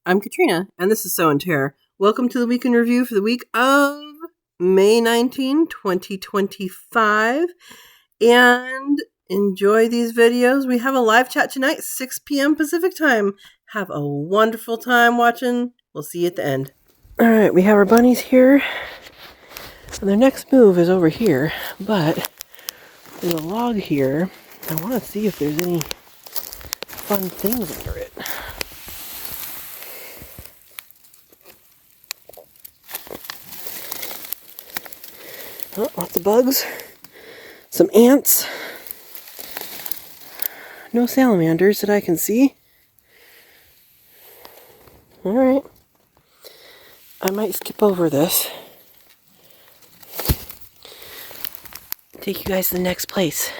I'm Katrina, and this is Sow and Tare. Welcome to the week in review for the week of May 19, 2025. And enjoy these videos. We have a live chat tonight, 6 p.m. Pacific time. Have a wonderful time watching. We'll see you at the end. All right, we have our bunnies here. And their next move is over here, but there's a log here. I want to see if there's any fun things under it. Oh, lots of bugs, some ants, no salamanders that I can see. Alright, I might skip over this. Take you guys to the next place.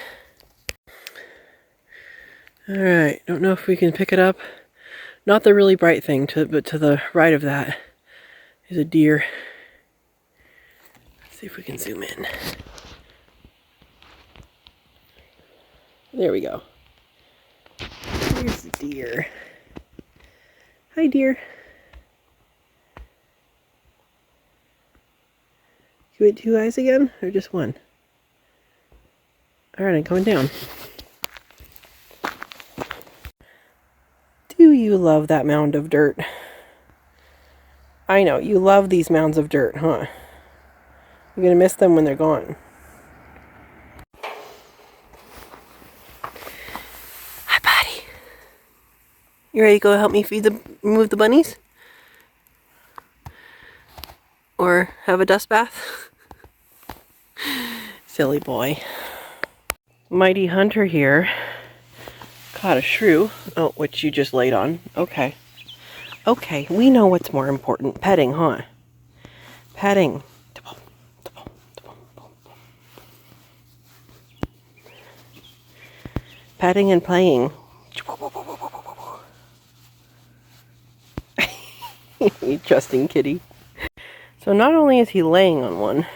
Alright, don't know if we can pick it up. Not the really bright thing, but to the right of that is a deer. See if we can zoom in. There we go. Here's the deer. Hi, deer. You had two eyes again, or just one? Alright, I'm coming down. Do you love that mound of dirt? I know, you love these mounds of dirt, huh? You're gonna miss them when they're gone. Hi, buddy. You ready to go help me remove the bunnies? Or have a dust bath? Silly boy. Mighty Hunter here caught a shrew. Oh, which you just laid on. Okay. Okay, we know what's more important. Petting, huh? Petting. Petting and playing. You trusting kitty. So not only is he laying on one,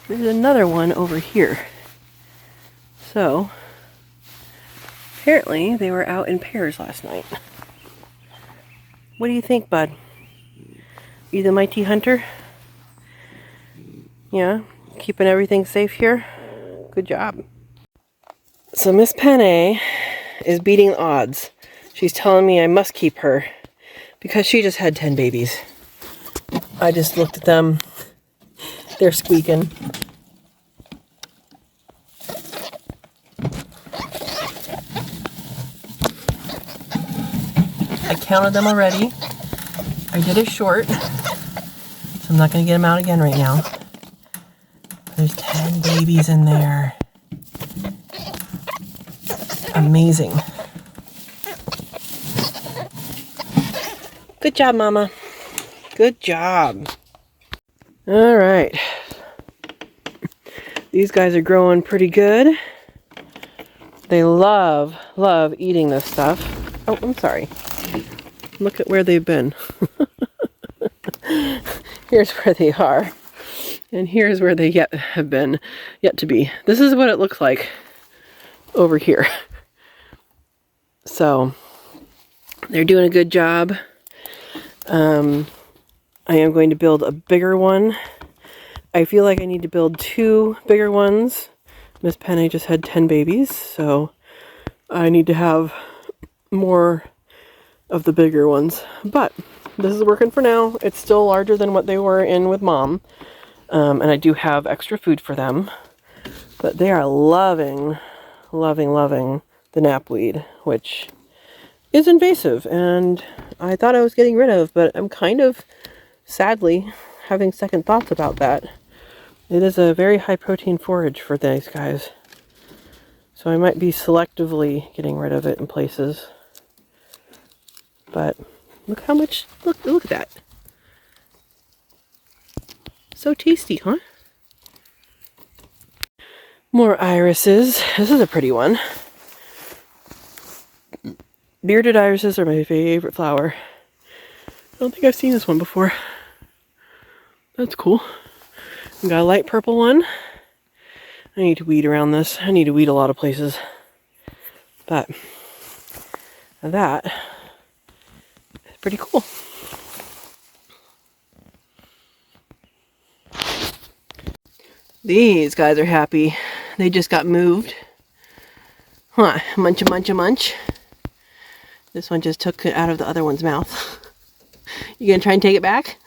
there's another one over here. So apparently they were out in pairs last night. What do you think, bud? You the mighty hunter? Yeah? Keeping everything safe here? Good job. So Miss Penne is beating the odds. She's telling me I must keep her because she just had 10 babies. I just looked at them. They're squeaking. I counted them already. I did a short, so I'm not going to get them out again right now. There's 10 babies in there. Amazing. Good job, Mama. Good job. All right. These guys are growing pretty good. They love eating this stuff. Oh, I'm sorry. Look at where they've been. Here's where they are. And here's where they have been yet to be. This is what it looks like over here. So they're doing a good job. I am going to build a bigger one. I feel like I need to build 2 bigger ones. Miss Penne just had 10 babies, so I need to have more of the bigger ones. But this is working for now. It's still larger than what they were in with Mom. And I do have extra food for them. But they are loving the knapweed, which is invasive, and I thought I was getting rid of, but I'm kind of, sadly, having second thoughts about that. It is a very high protein forage for these guys, so I might be selectively getting rid of it in places. But look how much, look at that. So tasty, huh? More irises. This is a pretty one. Bearded irises are my favorite flower. I don't think I've seen this one before. That's cool. We got a light purple one. I need to weed around this. I need to weed a lot of places. But that Pretty cool. These guys are happy. They just got moved. Huh, munch, munch, munch. This one just took it out of the other one's mouth. You gonna try and take it back?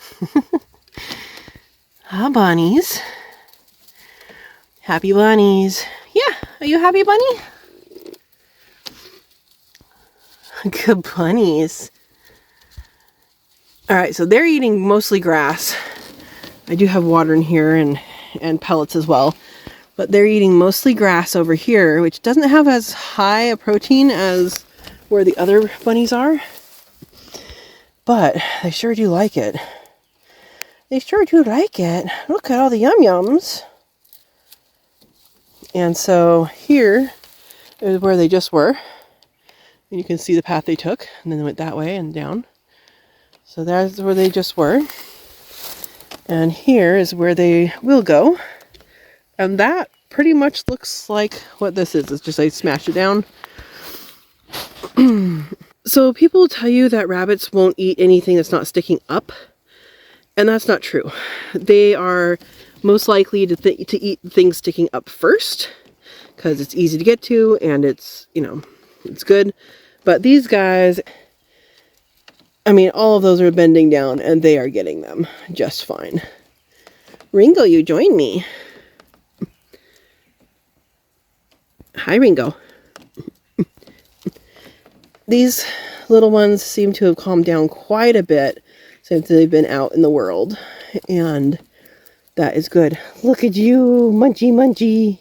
Ah, bunnies. Happy bunnies. Yeah, are you happy, bunny? Good bunnies. Alright, so they're eating mostly grass. I do have water in here and pellets as well. But they're eating mostly grass over here, which doesn't have as high a protein as where the other bunnies are. But they sure do like it. They sure do like it. Look at all the yum-yums. And so here is where they just were. And you can see the path they took. And then they went that way and down. So that's where they just were. And here is where they will go. And that pretty much looks like what this is. It's just I smashed it down. So people will tell you that rabbits won't eat anything that's not sticking up. And that's not true. They are most likely to eat things sticking up first. Because it's easy to get to and it's, you know, it's good. But these guys, I mean, all of those are bending down and they are getting them just fine. Ringo, you join me. Hi, Ringo. These little ones seem to have calmed down quite a bit since they've been out in the world. And that is good. Look at you, munchy, munchy.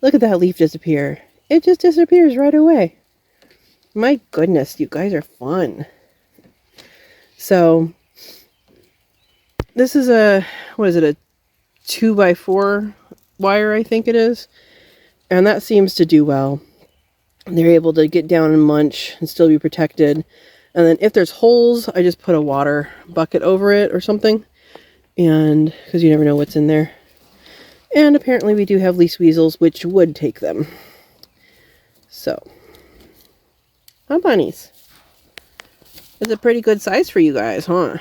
Look at that leaf disappear. It just disappears right away. My goodness, you guys are fun. So, this is a, what is it, a 2x4 wire, I think it is. And that seems to do well. They're able to get down and munch and still be protected. And then if there's holes, I just put a water bucket over it or something. And, because you never know what's in there. And apparently we do have least weasels, which would take them. So, hi bunnies. It's a pretty good size for you guys, huh?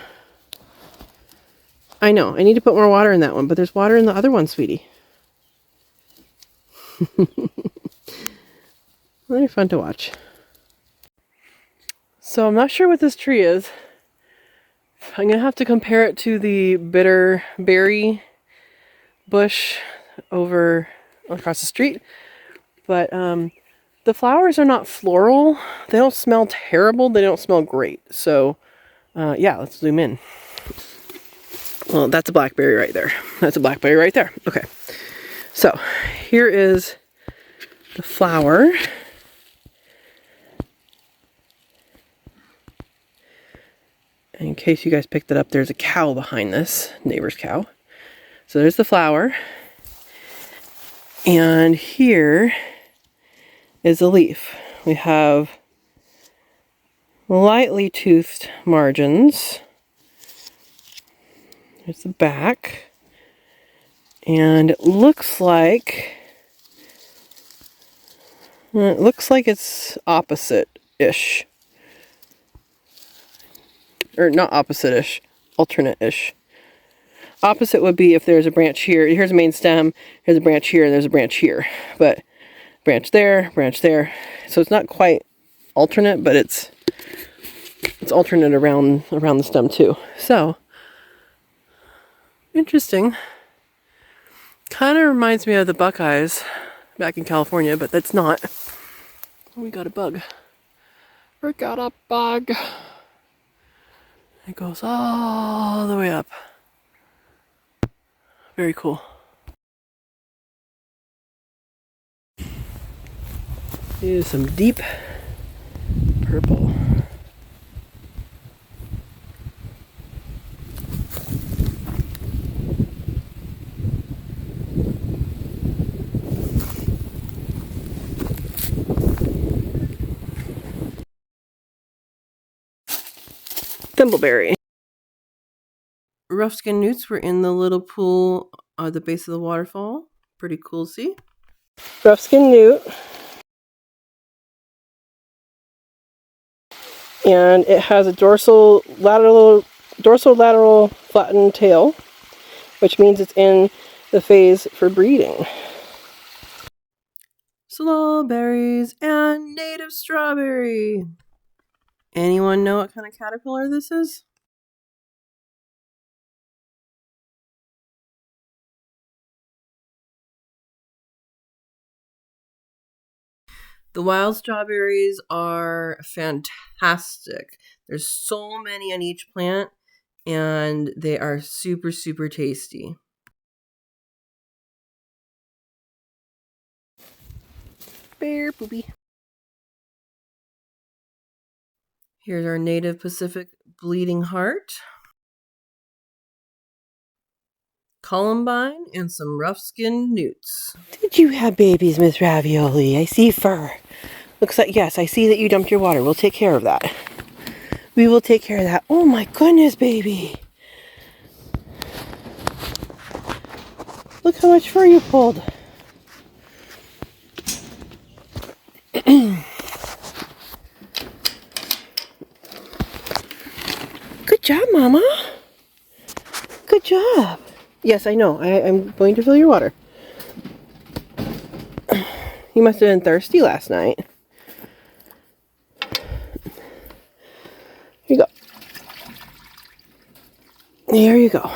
I know, I need to put more water in that one, but there's water in the other one, sweetie. They're fun to watch. So I'm not sure what this tree is. I'm going to have to compare it to the bitter berry bush over across the street. But the flowers are not floral. They don't smell terrible. They don't smell great. So yeah, let's zoom in. Well, that's a blackberry right there. That's a blackberry right there. Okay. So here is the flower. In case you guys picked it up, there's a cow behind this, neighbor's cow. So there's the flower. And here is a leaf. We have lightly toothed margins. There's the back. And it looks like it's opposite-ish. Or not opposite-ish, alternate-ish. Opposite would be if there's a branch here. Here's a main stem, here's a branch here, and there's a branch here. But branch there, branch there. So it's not quite alternate, but it's alternate around the stem too. So, interesting. Kind of reminds me of the Buckeyes back in California, but that's not. We got a bug. We got a bug. It goes all the way up. Very cool. Here's some deep purple. Thimbleberry. Rough-skinned newts were in the little pool at the base of the waterfall. Pretty cool to see. Rough-skinned newt. And it has a dorsal lateral flattened tail, which means it's in the phase for breeding. Sloe berries and native strawberry. Anyone know what kind of caterpillar this is? The wild strawberries are fantastic. There's so many on each plant, and they are super, super tasty. Bear poopy. Here's our native Pacific bleeding heart, columbine, and some rough-skinned newts. Did you have babies, Miss Ravioli? I see fur. Looks like, yes, I see that you dumped your water. We'll take care of that. We will take care of that. Oh my goodness, baby. Look how much fur you pulled. Good job, Mama. Good job. Yes, I know. I'm going to fill your water. You must have been thirsty last night. Here you go. There you go.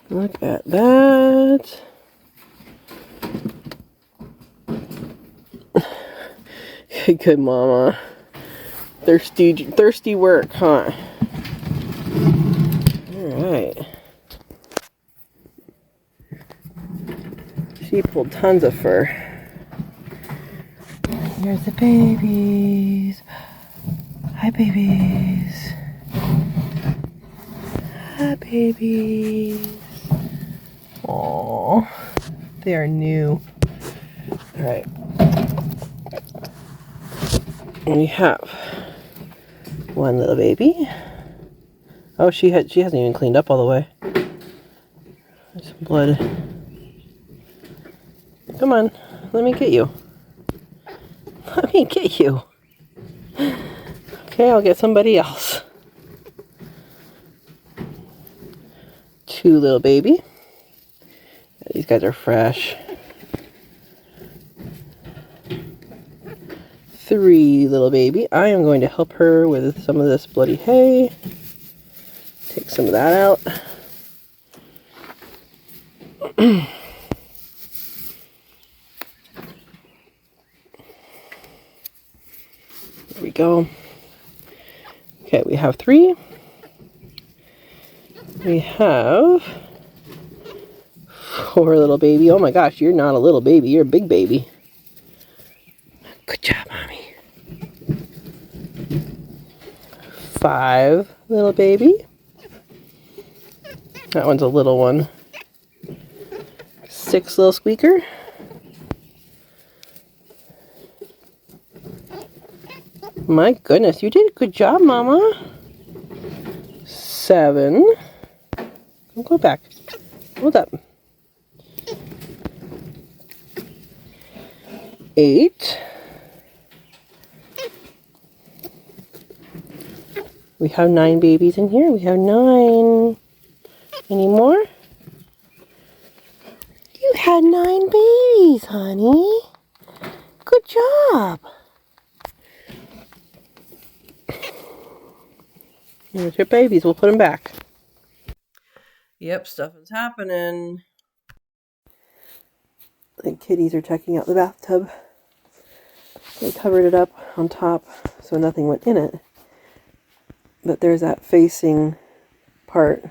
Look at that. Good mama. Thirsty work, huh? Alright. She pulled tons of fur. Here's the babies. Hi, babies. Hi, babies. Aww. They are new. Alright. We have one little baby. Oh, she hasn't even cleaned up all the way. There's some blood. Come on, let me get you. Let me get you. Okay, I'll get somebody else. Two little baby. These guys are fresh. Three little baby. I am going to help her with some of this bloody hay. Take some of that out. There we go. Okay, we have three. We have four little baby. Oh my gosh, you're not a little baby. You're a big baby. Good job, Mommy. Five little baby. That one's a little one. Six little squeaker. My goodness, you did a good job, Mama. Seven. Go back. Hold up. 8. We have 9 babies in here. We have 9. Any more? You had 9 babies, honey. Good job. Here's your babies. We'll put them back. Yep, stuff is happening. The kitties are checking out the bathtub. They covered it up on top so nothing went in it. But there's that facing part.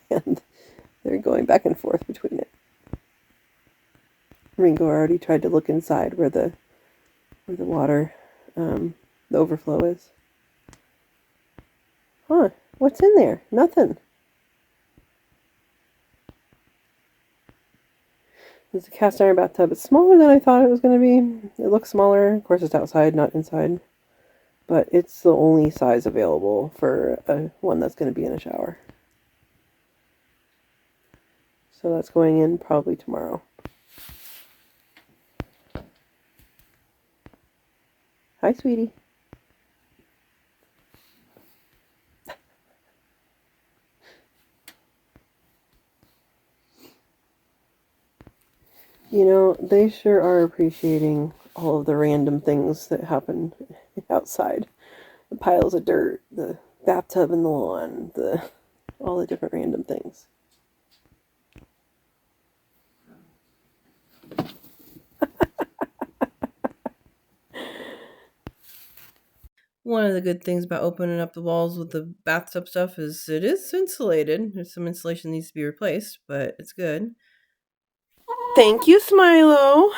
And they're going back and forth between it. Ringo already tried to look inside where the water, the overflow is. Huh, what's in there? Nothing. It's a cast iron bathtub. It's smaller than I thought it was going to be. It looks smaller. Of course, it's outside, not inside. But it's the only size available for one that's going to be in a shower. So that's going in probably tomorrow. Hi, sweetie. You know, they sure are appreciating all of the random things that happen outside. The piles of dirt, the bathtub in the lawn, all the different random things. One of the good things about opening up the walls with the bathtub stuff is it is insulated. There's some insulation that needs to be replaced, but it's good. Thank you, Smilo.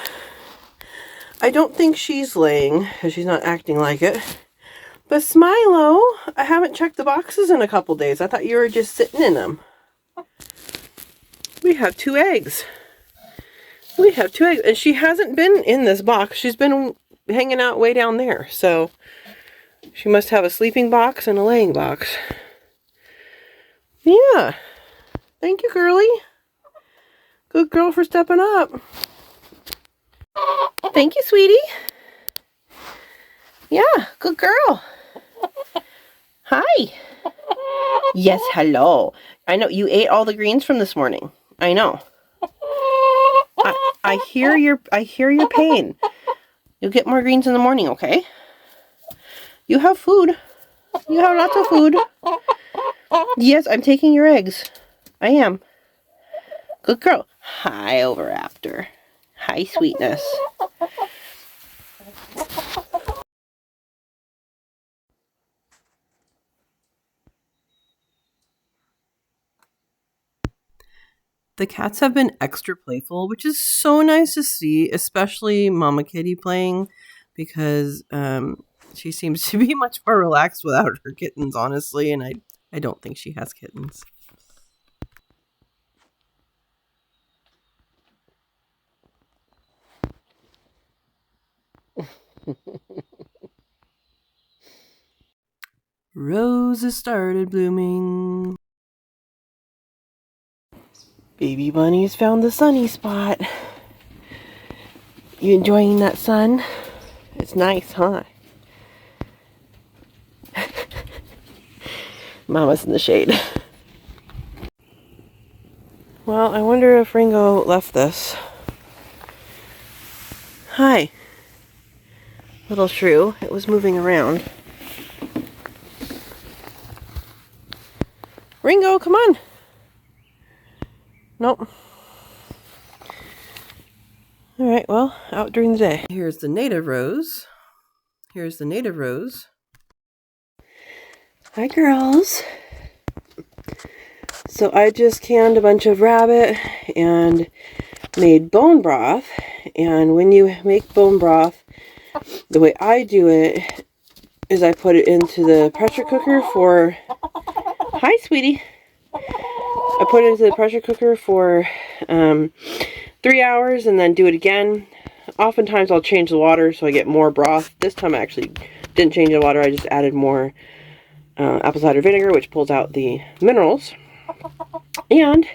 I don't think she's laying, because she's not acting like it. But Smilo, I haven't checked the boxes in a couple days. I thought you were just sitting in them. We have 2 eggs. We have 2 eggs. And she hasn't been in this box. She's been hanging out way down there. So she must have a sleeping box and a laying box. Yeah. Thank you, girlie. Good girl for stepping up. Thank you, sweetie. Yeah, good girl. Hi. Yes, hello. I know you ate all the greens from this morning. I know. I hear your pain. You'll get more greens in the morning, okay? You have food. You have lots of food. Yes, I'm taking your eggs. I am. Good girl. Hi, Overaptor. Hi, sweetness. The cats have been extra playful, which is so nice to see, especially Mama Kitty playing, because she seems to be much more relaxed without her kittens, honestly, and I don't think she has kittens. Roses started blooming. Baby bunnies found the sunny spot. You enjoying that sun? It's nice, huh? Mama's in the shade. Well, I wonder if Ringo left this. Hi. Little shrew. It was moving around. Ringo, come on. Nope. Alright, well, out during the day. Here's the native rose. Here's the native rose. Hi, girls. So I just canned a bunch of rabbit and made bone broth. And when you make bone broth, the way I do it is I put it into the pressure cooker for... Hi, sweetie. I put it into the pressure cooker for 3 hours and then do it again. Oftentimes I'll change the water so I get more broth. This time I actually didn't change the water. I just added more apple cider vinegar, which pulls out the minerals. And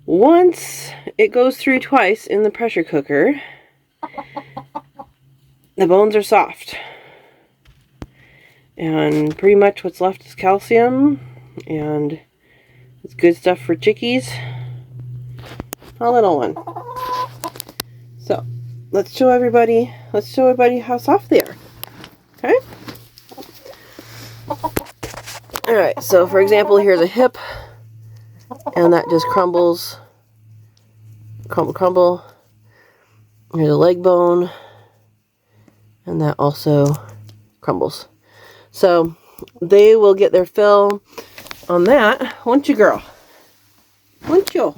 once it goes through twice in the pressure cooker, the bones are soft. And pretty much what's left is calcium, and it's good stuff for chickies. A little one. So, let's show everybody how soft they are. Okay? Alright, so for example, here's a hip, and that just crumbles. Crumble, crumble. Here's a leg bone, and that also crumbles. So, they will get their fill on that, won't you, girl? Won't you?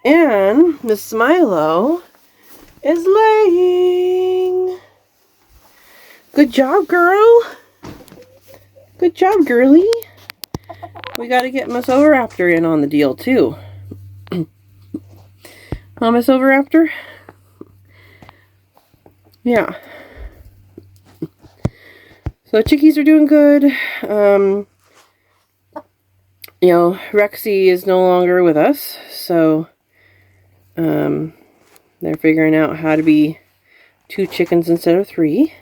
And Miss Smilo is laying. Good job, girl. Good job, girlie. We gotta get Miss Overaptor in on the deal, too. Huh, Miss Overaptor? Yeah. So chickies are doing good. You know, Rexy is no longer with us, so they're figuring out how to be 2 chickens instead of 3.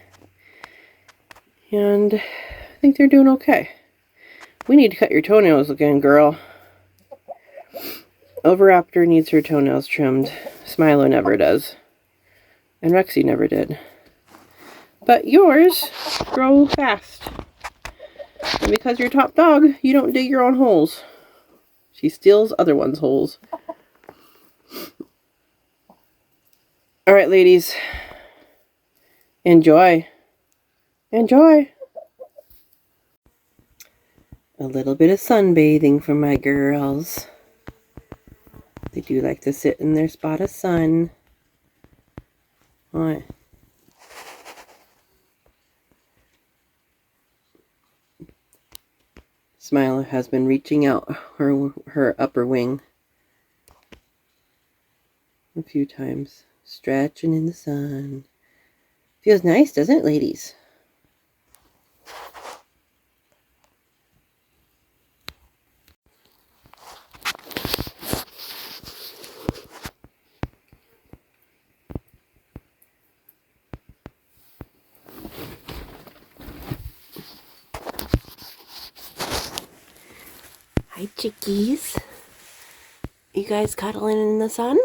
And I think they're doing okay. We need to cut your toenails again, girl. Overraptor needs her toenails trimmed. Smilo never does. And Rexy never did. But yours grow fast. And because you're top dog, you don't dig your own holes. She steals other one's holes. Alright, ladies. Enjoy. Enjoy. A little bit of sunbathing for my girls. They do like to sit in their spot of sun. What? Smiler has been reaching out her upper wing a few times. Stretching in the sun. Feels nice, doesn't it, ladies? Hi, chickies. You guys cuddling in the sun?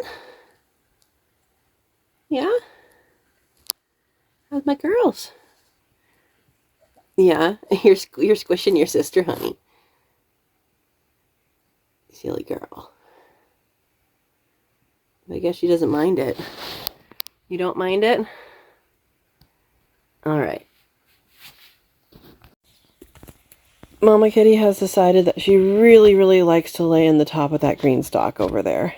Yeah? How's my girls? Yeah, you're squishing your sister, honey. Silly girl. I guess she doesn't mind it. You don't mind it? Alright. Mama Kitty has decided that she really, really likes to lay in the top of that green stalk over there.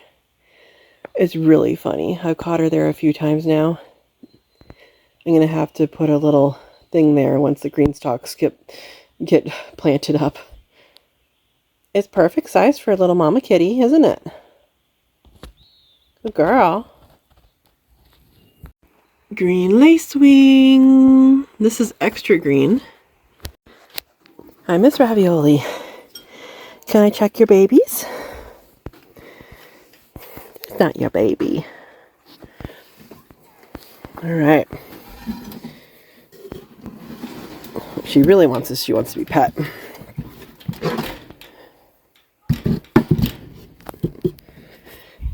It's really funny. I've caught her there a few times now. I'm going to have to put a little thing there once the green stalks get planted up. It's perfect size for a little Mama Kitty, isn't it? Good girl. Green lacewing. This is extra green. Hi, Miss Ravioli. Can I check your babies? It's not your baby. Alright. She really wants this. She wants to be pet.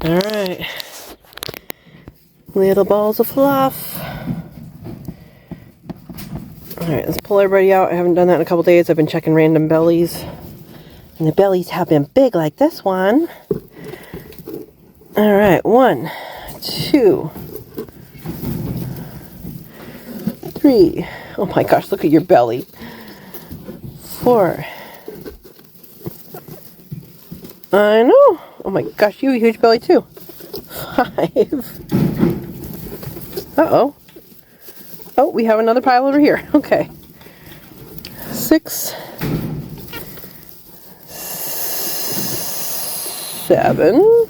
Alright. Little balls of fluff. Alright, let's pull everybody out. I haven't done that in a couple days. I've been checking random bellies. And the bellies have been big like this one. Alright, 1, 2, 3. Oh my gosh, look at your belly. 4. I know. Oh my gosh, you have a huge belly too. 5. Uh-oh. Oh, we have another pile over here. Okay. 6. 7.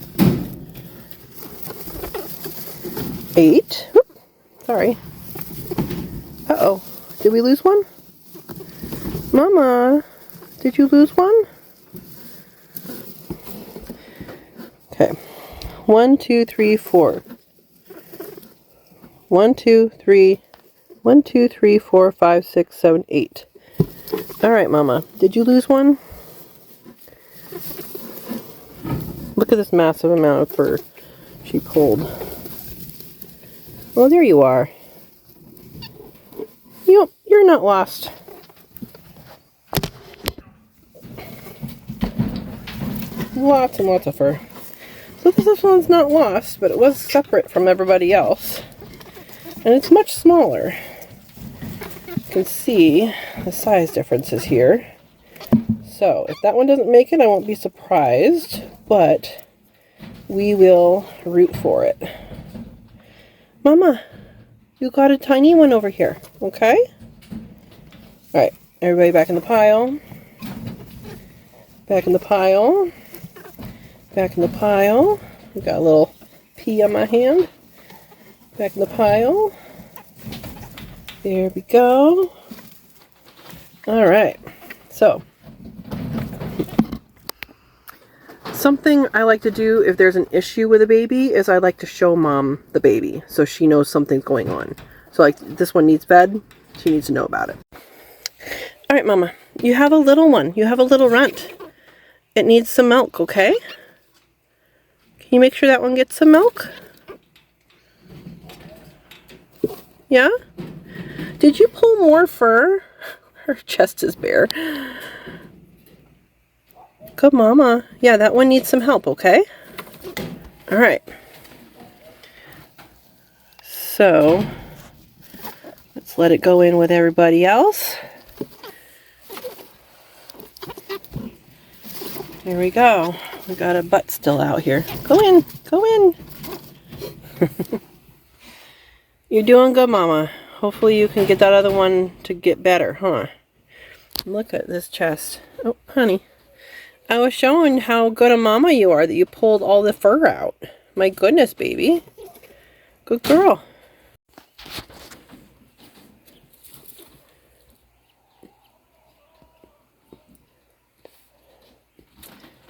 8. Whoop. Sorry. Uh-oh. Did we lose one? Mama, did you lose one? Okay. 1, 2, 3, 4. 1, 2, 3. 1, 2, 3, 4, 5, 6, 7, 8. Alright, Mama. Did you lose one? Look at this massive amount of fur she pulled. Well, there you are. You're not lost. Lots and lots of fur. So this one's not lost, but it was separate from everybody else. And it's much smaller. You can see the size differences here. So if that one doesn't make it, I won't be surprised, but we will root for it. Mama, you got a tiny one over here, okay? Alright, everybody back in the pile. Back in the pile. Back in the pile. We got a little pea on my hand. Back in the pile. There we go. Alright, so something I like to do if there's an issue with a baby is I like to show Mom the baby so she knows something's going on. So like this one needs fed, she needs to know about it. All right, Mama. You have a little one. You have a little runt. It needs some milk, okay? Can you make sure that one gets some milk? Yeah? Did you pull more fur? Her chest is bare. Good mama. Yeah, that one needs some help, okay? All right. So, let's let it go in with everybody else. Here we go. We got a butt still out here. Go in. Go in. You're doing good, Mama. Hopefully you can get that other one to get better, huh? Look at this chest. Oh, honey. I was showing how good a mama you are that you pulled all the fur out. My goodness, baby. Good girl.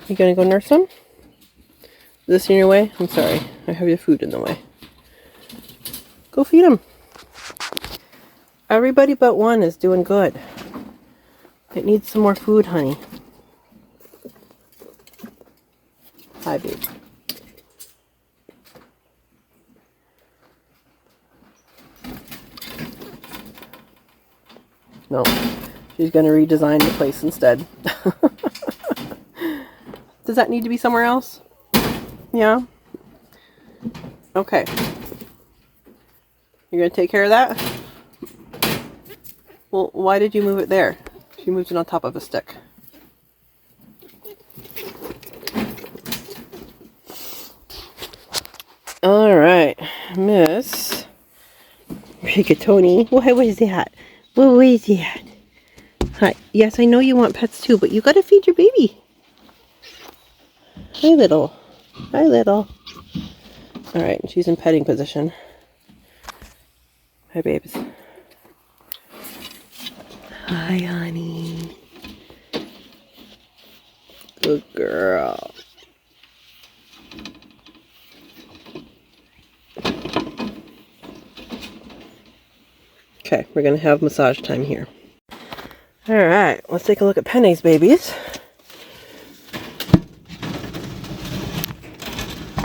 You gonna go nurse him? Is this in your way? I'm sorry. I have your food in the way. Go feed him. Everybody but one is doing good. It needs some more food, honey. Hi, babe. No, she's going to redesign the place instead. Does that need to be somewhere else? Yeah? Okay. You're going to take care of that? Well, why did you move it there? She moved it on top of a stick. Alright, Miss Rigatoni. What was that? What was that? Hi. Yes, I know you want pets too, but you gotta feed your baby. Hi, little. Hi, little. Alright, she's in petting position. Hi, babes. Hi, honey. Good girl. Okay, we're going to have massage time here. Alright, let's take a look at Penny's babies.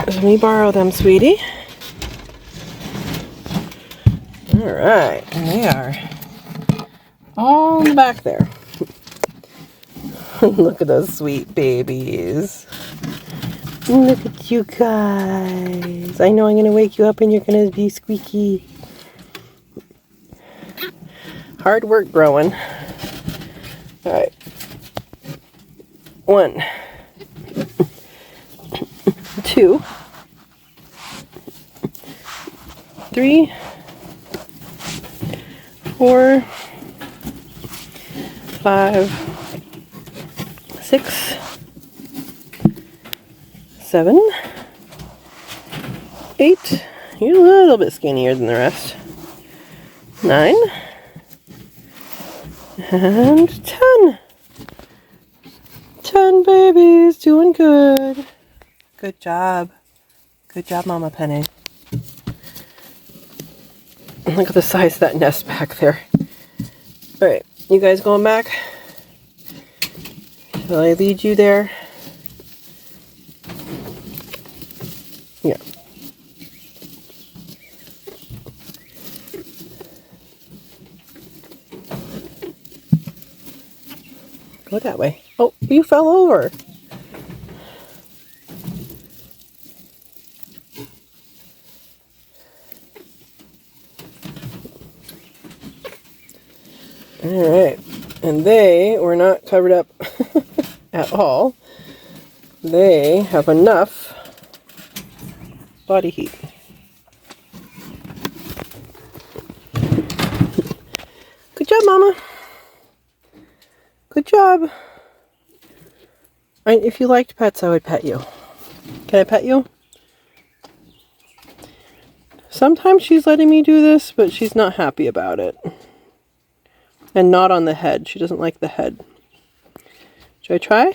Let me borrow them, sweetie. Alright, and they are all in the back there. Look at those sweet babies. Look at you guys. I know I'm going to wake you up and you're going to be squeaky. Hard work growing. Alright. 1, 2, 3, 4, 5, 6, 7, 8. You're a little bit skinnier than the rest. 9. And 10. 10 babies, doing good. Good job. Good job, Mama Penny. Look at the size of that nest back there. Alright, you guys going back? Shall I lead you there? Yeah. Go that way. Oh, you fell over. Alright, and they were not covered up at all. They have enough body heat. Good job, Mama. Good job. If you liked pets, I would pet you. Can I pet you? Sometimes she's letting me do this, but she's not happy about it. And not on the head. She doesn't like the head. Should I try?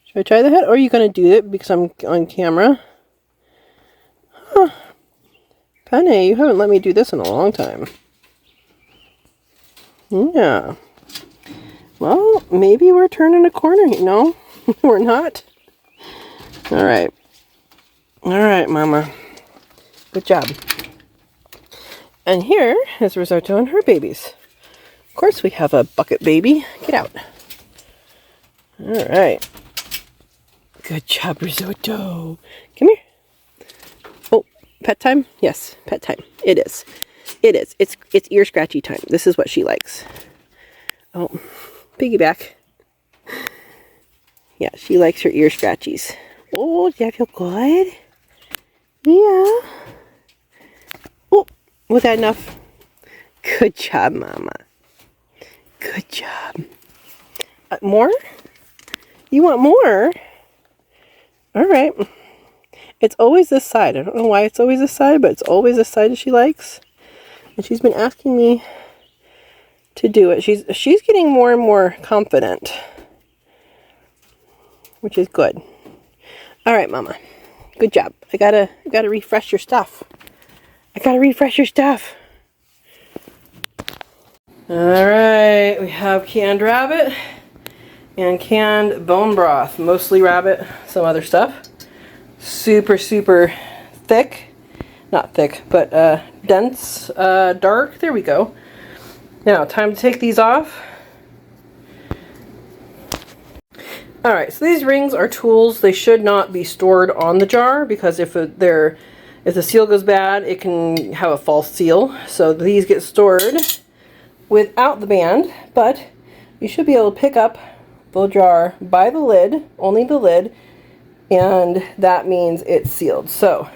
Should I try the head? Or are you going to do it because I'm on camera? Huh. Penny, you haven't let me do this in a long time. Yeah. Well, maybe we're turning a corner. No, we're not. All right. All right, Mama. Good job. And here is Risotto and her babies. Of course, we have a bucket baby. Get out. All right. Good job, Risotto. Come here. Oh, pet time? Yes, pet time. It is. It is. It's ear scratchy time. This is what she likes. Oh, piggyback. Yeah, she likes her ear scratchies. Oh, does that feel good? Yeah. Oh, was that enough? Good job, Mama. Good job. More? You want more? All right. It's always this side. I don't know why it's always this side, but it's always this side that she likes. And she's been asking me to do it. She's getting more and more confident, which is good. All right, Mama. Good job. I gotta refresh your stuff. I gotta refresh your stuff. All right, we have canned rabbit and canned bone broth. Mostly rabbit, some other stuff. Super, super thick. Not thick, but dense, dark. There we go. Now, time to take these off. Alright, so these rings are tools. They should not be stored on the jar because if the seal goes bad, it can have a false seal. So these get stored without the band, but you should be able to pick up the jar by the lid, only the lid, and that means it's sealed. So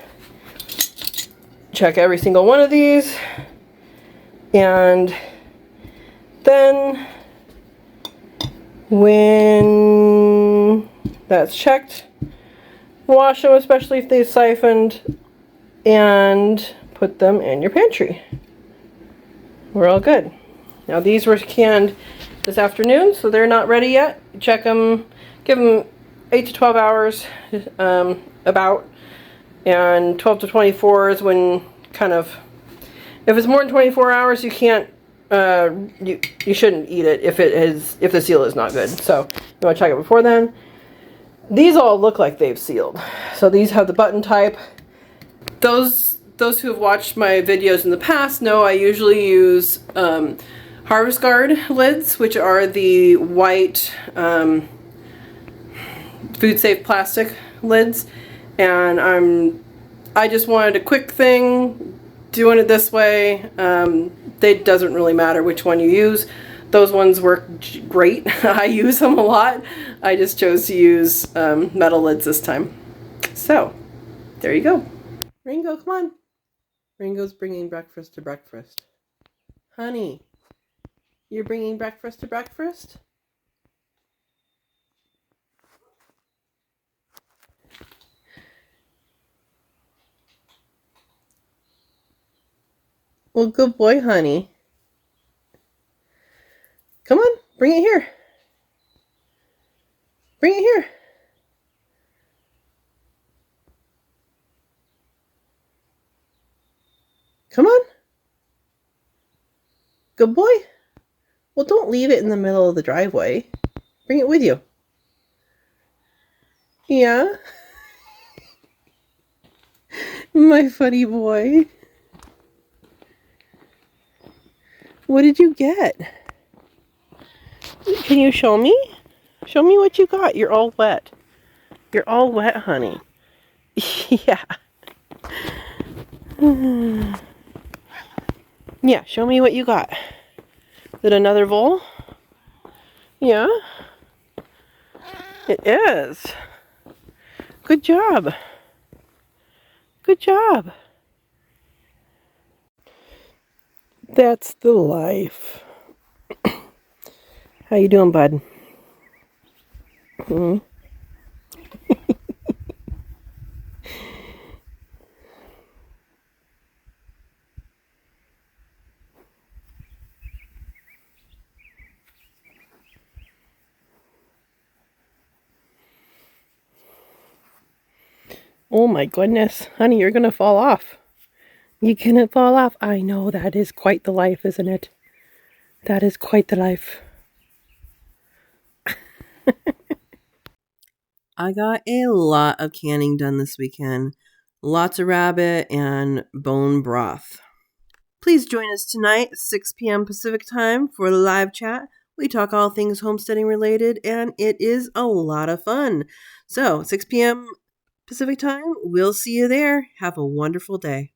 check every single one of these, and then when that's checked, wash them, especially if they've siphoned, and put them in your pantry. We're all good. Now these were canned this afternoon, so they're not ready yet. Check them, give them 8 to 12 hours about, and 12 to 24 is when kind of, if it's more than 24 hours, you can't, you shouldn't eat it if the seal is not good. So you want to check it before then. These all look like they've sealed. So these have the button type. Those who have watched my videos in the past know I usually use Harvest Guard lids, which are the white food safe plastic lids, and I just wanted a quick thing doing it this way. It doesn't really matter which one you use. Those ones work great. I use them a lot. I just chose to use metal lids this time. So there you go. Ringo, come on. Ringo's bringing breakfast to breakfast. Honey, you're bringing breakfast to breakfast? Well, good boy, honey. Come on, bring it here. Bring it here. Come on. Good boy. Well, don't leave it in the middle of the driveway. Bring it with you. Yeah? My funny boy. What did you get? Can you show me? Show me what you got. You're all wet. You're all wet, honey. Yeah. Yeah, show me what you got. Is it another vole? Yeah. It is. Good job. Good job. That's the life. How you doing, bud? Hmm? Oh my goodness. Honey, you're gonna fall off. You're gonna fall off. I know, that is quite the life, isn't it? That is quite the life. I got a lot of canning done this weekend. Lots of rabbit and bone broth. Please join us tonight, 6 p.m. Pacific time, for the live chat. We talk all things homesteading related, and it is a lot of fun. So, 6 p.m. Pacific time, we'll see you there. Have a wonderful day.